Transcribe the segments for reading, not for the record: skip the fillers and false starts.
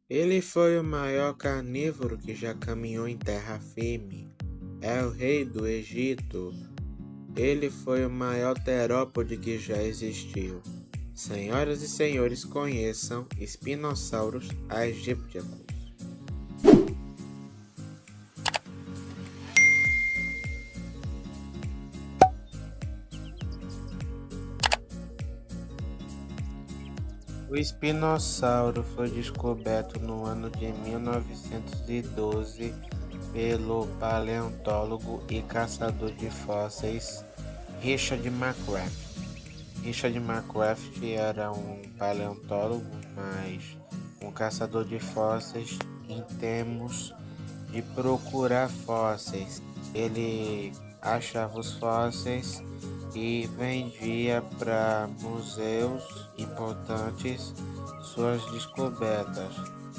Ele foi o maior carnívoro que já caminhou em terra firme. É o rei do Egito. Ele foi o maior terópode que já existiu. Senhoras e senhores, conheçam Spinosaurus aegyptiacus. O espinossauro foi descoberto no ano de 1912 pelo paleontólogo e caçador de fósseis Richard McCraft. Richard McCraft era um paleontólogo, mas um caçador de fósseis em termos de procurar fósseis. Ele achava os fósseis e vendia para museus importantes suas descobertas.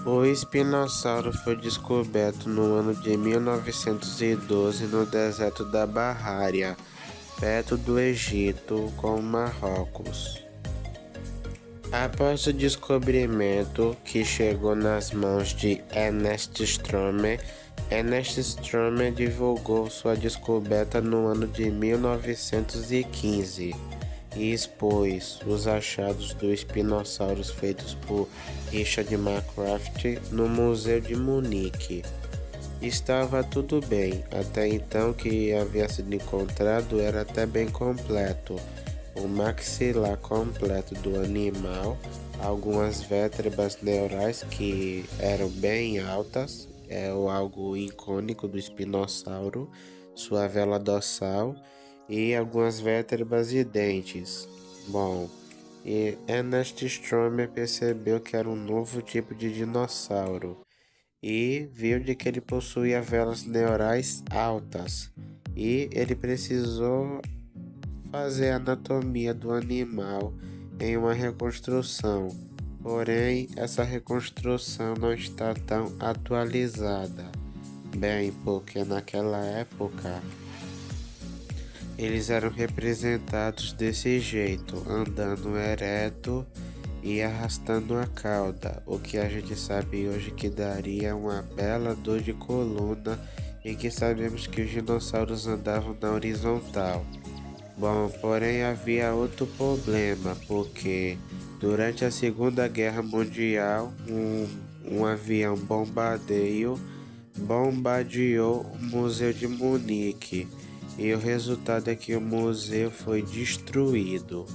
O espinossauro foi descoberto no ano de 1912 no deserto da Bahária, perto do Egito, com Marrocos. Após o descobrimento, que chegou nas mãos de Ernest Stromer, Ernest Stromer divulgou sua descoberta no ano de 1915 e expôs os achados do espinossauros feitos por Richard McCraft no Museu de Munique. Estava tudo bem, até então o que havia sido encontrado era até bem completo. O maxilar completo do animal, algumas vértebras neurais que eram bem altas, é algo icônico do espinossauro, sua vela dorsal e algumas vértebras e dentes. Bom, e Ernest Stromer percebeu que era um novo tipo de dinossauro e viu de que ele possuía velas neurais altas e ele precisou fazer a anatomia do animal em uma reconstrução. Porém, essa reconstrução não está tão atualizada. Bem, porque naquela época eles eram representados desse jeito, andando ereto e arrastando a cauda, o que a gente sabe hoje que daria uma bela dor de coluna e que sabemos que os dinossauros andavam na horizontal. Bom, porém havia outro problema, porque durante a Segunda Guerra Mundial, um avião bombardeou o Museu de Munique e o resultado é que o museu foi destruído.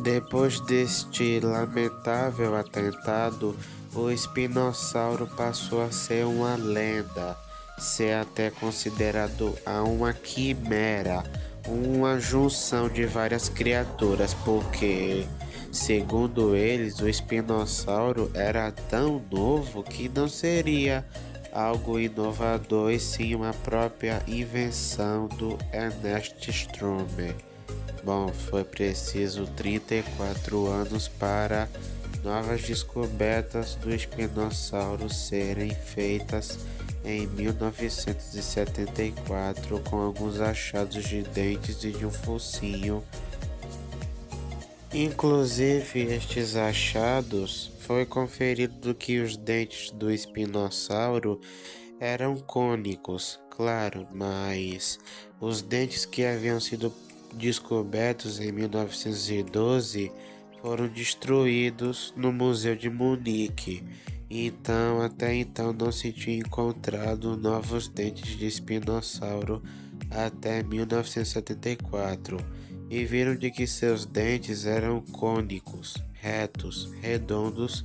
Depois deste lamentável atentado, o espinossauro passou a ser uma lenda, ser até considerado uma quimera, uma junção de várias criaturas, porque, segundo eles, o espinossauro era tão novo que não seria algo inovador e sim uma própria invenção do Ernest Stromer. Bom, foi preciso 34 anos para novas descobertas do espinossauro serem feitas em 1974, com alguns achados de dentes e de um focinho. Inclusive, estes achados foi conferido que os dentes do espinossauro eram cônicos, claro, mas os dentes que haviam sido descobertos em 1912 foram destruídos no Museu de Munique. Então, até então não se tinha encontrado novos dentes de espinossauro até 1974 e viram de que seus dentes eram cônicos, retos, redondos,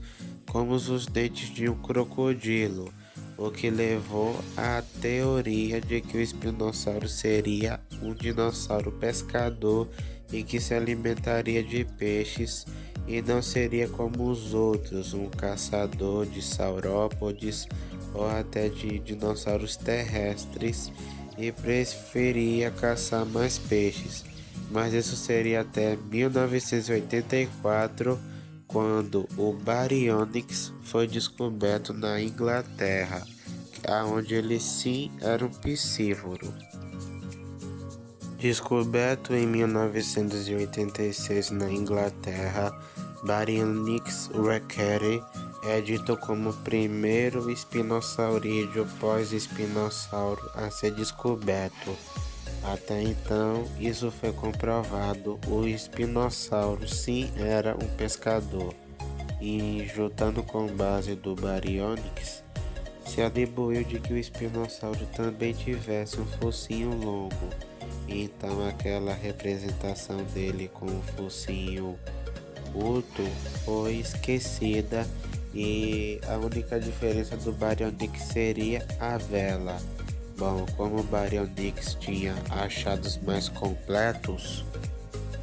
como os dentes de um crocodilo, o que levou à teoria de que o espinossauro seria um dinossauro pescador e que se alimentaria de peixes e não seria como os outros, um caçador de saurópodes ou até de dinossauros terrestres e preferia caçar mais peixes. Mas isso seria até 1984, quando o Baryonyx foi descoberto na Inglaterra, aonde ele sim era um piscívoro. Descoberto em 1986 na Inglaterra, Baryonyx requere é dito como o primeiro espinosaurídeo pós-espinossauro a ser descoberto. Até então, isso foi comprovado. O espinossauro sim era um pescador, e juntando com base do Baryonyx, se atribuiu de que o espinossauro também tivesse um focinho longo. Então aquela representação dele com o focinho curto foi esquecida e a única diferença do Baryonyx seria a vela. Bom, como o Baryonyx tinha achados mais completos,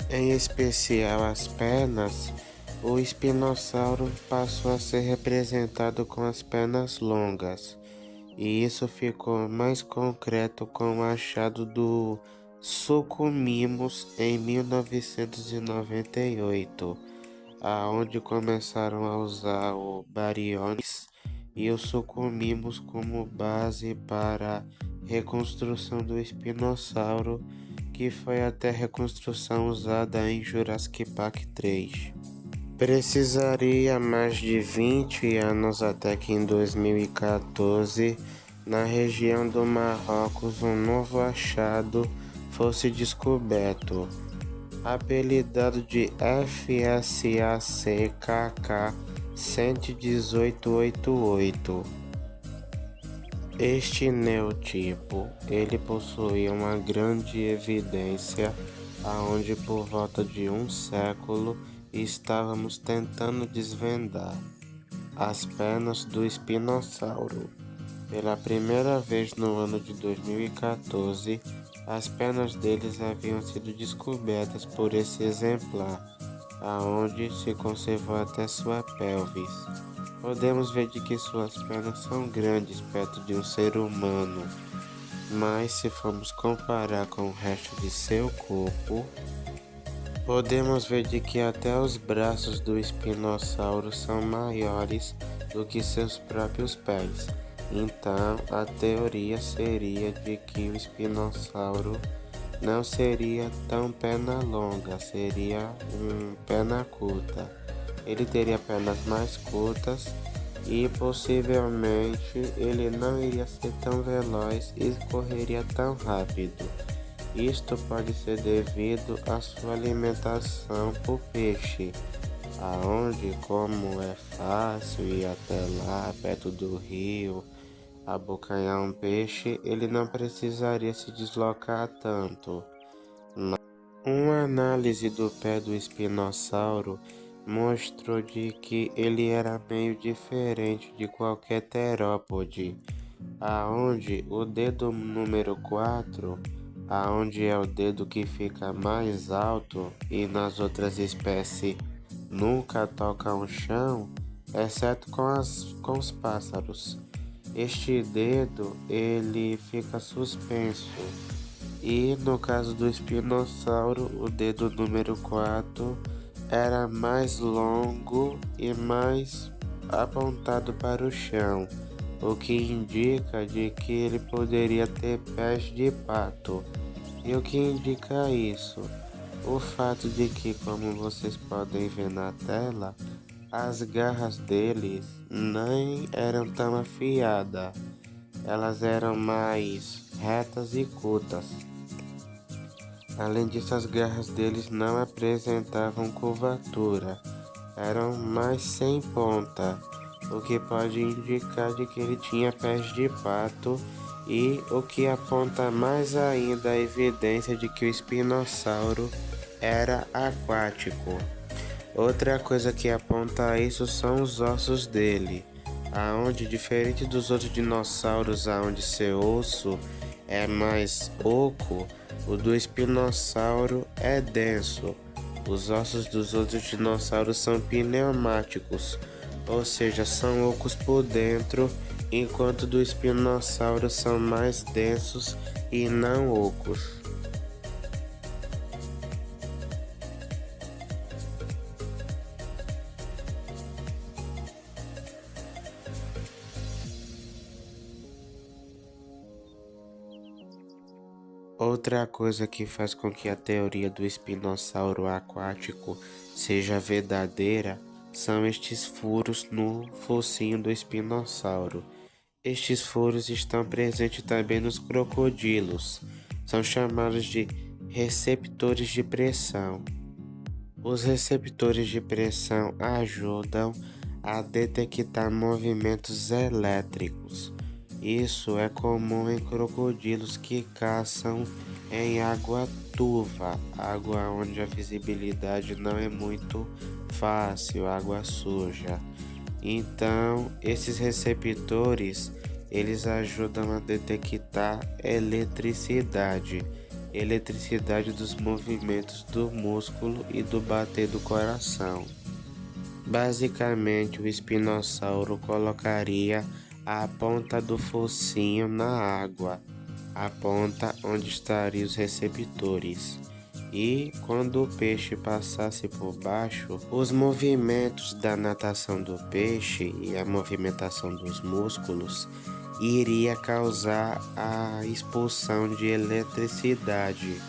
em especial as pernas, o espinossauro passou a ser representado com as pernas longas, e isso ficou mais concreto com o achado do Suchomimus em 1998, aonde começaram a usar o Baryonyx e o Suchomimus como base para a reconstrução do espinossauro, que foi até a reconstrução usada em Jurassic Park 3. Precisaria mais de 20 anos até que em 2014, na região do Marrocos, um novo achado fosse descoberto, apelidado de FSACKK 11888. Este neotipo, ele possuía uma grande evidência, aonde por volta de um século estávamos tentando desvendar as pernas do espinossauro. Pela primeira vez no ano de 2014, as pernas deles haviam sido descobertas por esse exemplar, aonde se conservou até sua pelvis. Podemos ver de que suas pernas são grandes perto de um ser humano, mas se formos comparar com o resto de seu corpo, podemos ver de que até os braços do espinossauro são maiores do que seus próprios pés. Então, a teoria seria de que o espinossauro não seria tão perna longa, seria perna curta. Ele teria pernas mais curtas e possivelmente ele não iria ser tão veloz e correria tão rápido. Isto pode ser devido à sua alimentação por peixe, aonde, como é fácil ir até lá, perto do rio, abocanhar um peixe, ele não precisaria se deslocar tanto. Uma análise do pé do espinossauro mostrou de que ele era meio diferente de qualquer terópode, aonde o dedo número 4, aonde é o dedo que fica mais alto e nas outras espécies nunca toca o chão, exceto com os pássaros. Este dedo ele fica suspenso, e no caso do espinossauro, o dedo número 4 era mais longo e mais apontado para o chão, o que indica de que ele poderia ter pés de pato. E o que indica isso? O fato de que, como vocês podem ver na tela, as garras deles nem eram tão afiadas, elas eram mais retas e curtas. Além disso, as garras deles não apresentavam curvatura, eram mais sem ponta, o que pode indicar de que ele tinha pés de pato, e o que aponta mais ainda a evidência de que o espinossauro era aquático. Outra coisa que aponta a isso são os ossos dele, aonde, diferente dos outros dinossauros, aonde seu osso é mais oco, o do espinossauro é denso. Os ossos dos outros dinossauros são pneumáticos, ou seja, são ocos por dentro, enquanto do espinossauro são mais densos e não ocos. Outra coisa que faz com que a teoria do espinossauro aquático seja verdadeira são estes furos no focinho do espinossauro. Estes furos estão presentes também nos crocodilos. São chamados de receptores de pressão. Os receptores de pressão ajudam a detectar movimentos elétricos. Isso é comum em crocodilos que caçam em água turva, água onde a visibilidade não é muito fácil, água suja. Então, esses receptores, eles ajudam a detectar eletricidade dos movimentos do músculo e do bater do coração. Basicamente, o espinossauro colocaria a ponta do focinho na água, a ponta onde estariam os receptores. E quando o peixe passasse por baixo, os movimentos da natação do peixe e a movimentação dos músculos iria causar a expulsão de eletricidade.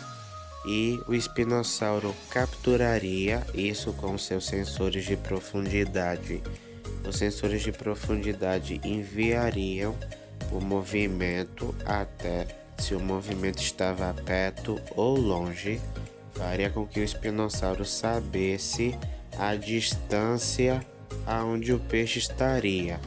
E o espinossauro capturaria isso com seus sensores de profundidade. Os sensores de profundidade enviariam o movimento até se o movimento estava perto ou longe, faria com que o espinossauro sabesse a distância aonde o peixe estaria.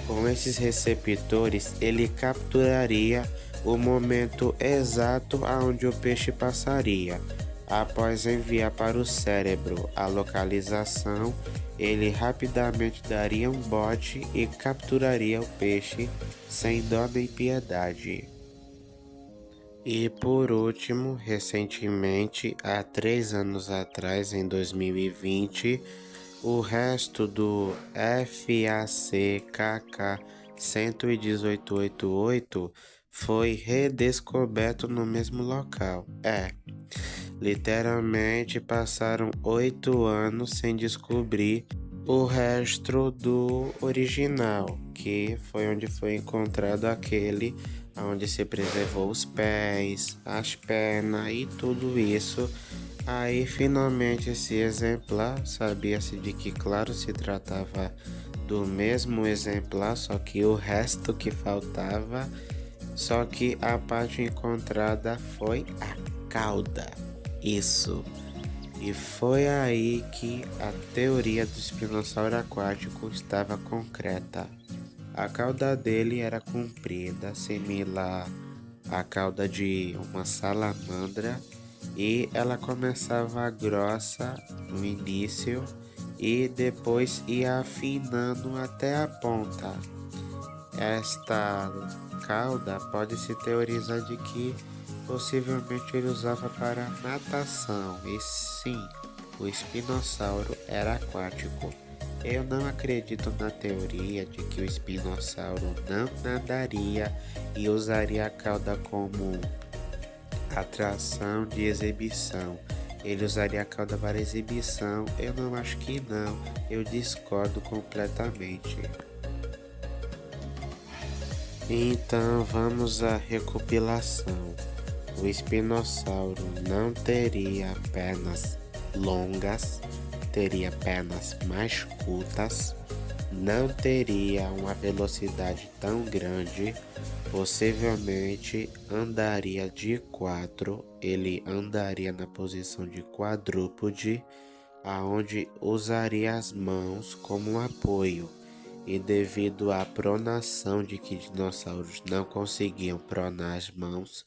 Com esses receptores, ele capturaria o momento exato aonde o peixe passaria. Após enviar para o cérebro a localização, ele rapidamente daria um bote e capturaria o peixe sem dó nem piedade. E por último, recentemente, há 3 anos atrás, em 2020, o resto do FACKK 11888 foi redescoberto no mesmo local. Literalmente passaram 8 anos sem descobrir o resto do original, que foi onde foi encontrado aquele onde se preservou os pés, as pernas e tudo isso. Aí finalmente esse exemplar, sabia-se de que claro se tratava do mesmo exemplar, só que o resto que faltava, só que a parte encontrada foi a cauda. Isso. E foi aí que a teoria do espinossauro aquático estava concreta. A cauda dele era comprida, similar à cauda de uma salamandra, e ela começava grossa no início e depois ia afinando até a ponta. Esta cauda pode-se teorizar de que possivelmente ele usava para natação, e sim, o espinossauro era aquático. Eu não acredito na teoria de que o espinossauro não nadaria e usaria a cauda como atração de exibição. Ele usaria a cauda para exibição? Eu não acho que não, eu discordo completamente. Então vamos à recopilação. O espinossauro não teria pernas longas, teria pernas mais curtas, não teria uma velocidade tão grande, possivelmente andaria de 4, ele andaria na posição de quadrúpede, aonde usaria as mãos como apoio. E devido à pronação de que dinossauros não conseguiam pronar as mãos,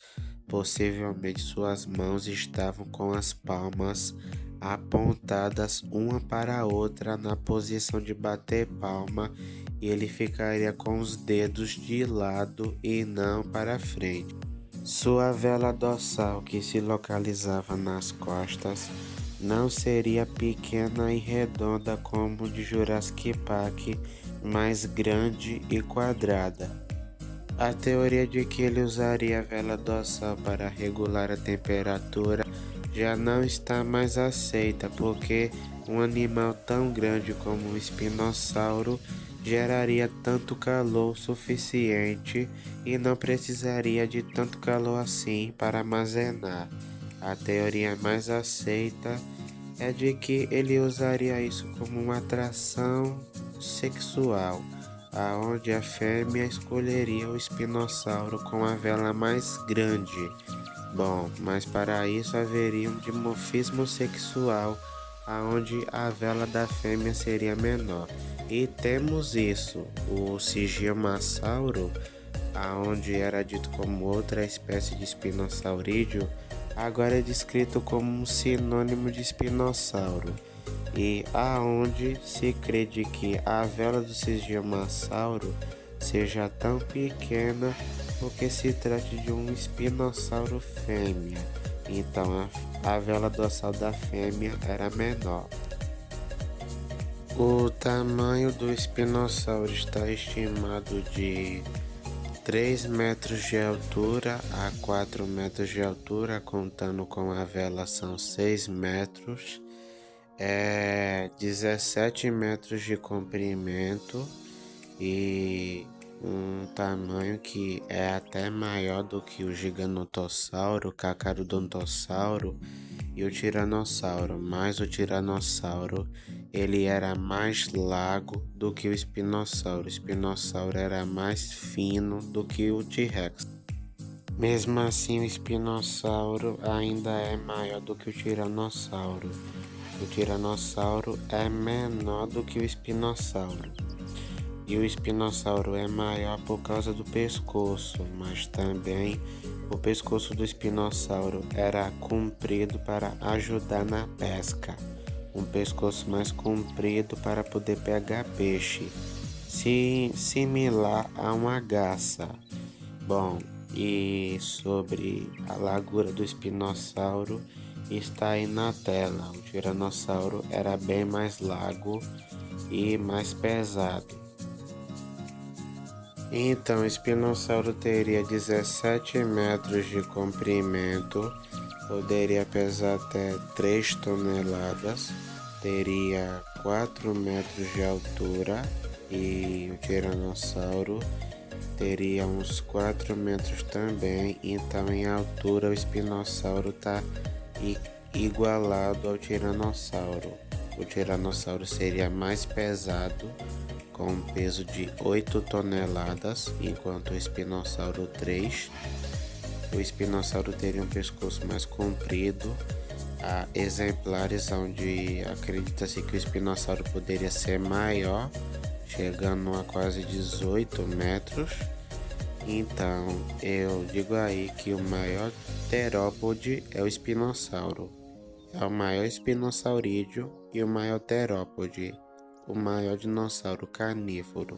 possivelmente suas mãos estavam com as palmas apontadas uma para a outra na posição de bater palma, e ele ficaria com os dedos de lado e não para frente. Sua vela dorsal, que se localizava nas costas, não seria pequena e redonda como de Jurassic Park, mas grande e quadrada. A teoria de que ele usaria a vela dorsal para regular a temperatura já não está mais aceita, porque um animal tão grande como o espinossauro geraria tanto calor suficiente e não precisaria de tanto calor assim para armazenar. A teoria mais aceita é de que ele usaria isso como uma atração sexual, aonde a fêmea escolheria o espinossauro com a vela mais grande. Bom, mas para isso haveria um dimorfismo sexual, aonde a vela da fêmea seria menor. E temos isso, o Sigiomassauro, aonde era dito como outra espécie de espinossaurídeo, agora é descrito como um sinônimo de espinossauro, e aonde se crê de que a vela do Sigiomassauro seja tão pequena porque se trata de um espinossauro fêmea, então a vela dorsal da fêmea era menor. O tamanho do espinossauro está estimado de 3 metros de altura a 4 metros de altura, contando com a vela são 6 metros, 17 metros de comprimento e um tamanho que é até maior do que o Gigantossauro, o Carcharodontosauro e o Tiranossauro, mas o Tiranossauro ele era mais largo do que o Espinossauro. O Espinossauro era mais fino do que o T-Rex. Mesmo assim, o Espinossauro ainda é maior do que o Tiranossauro. O Tiranossauro é menor do que o Espinossauro. E o espinossauro é maior por causa do pescoço, mas também o pescoço do espinossauro era comprido para ajudar na pesca. Um pescoço mais comprido para poder pegar peixe, similar a uma garça. Bom, e sobre a largura do espinossauro está aí na tela. O tiranossauro era bem mais largo e mais pesado. Então, o espinossauro teria 17 metros de comprimento, poderia pesar até 3 toneladas, teria 4 metros de altura e o tiranossauro teria uns 4 metros também. Então, em altura, o espinossauro está igualado ao tiranossauro. O tiranossauro seria mais pesado, com um peso de 8 toneladas, enquanto o espinossauro 3. O espinossauro teria um pescoço mais comprido. Há exemplares onde acredita-se que o espinossauro poderia ser maior, chegando a quase 18 metros. Então, eu digo aí que o maior terópode é o espinossauro. É o maior espinossaurídeo e o maior terópode, o maior dinossauro carnívoro.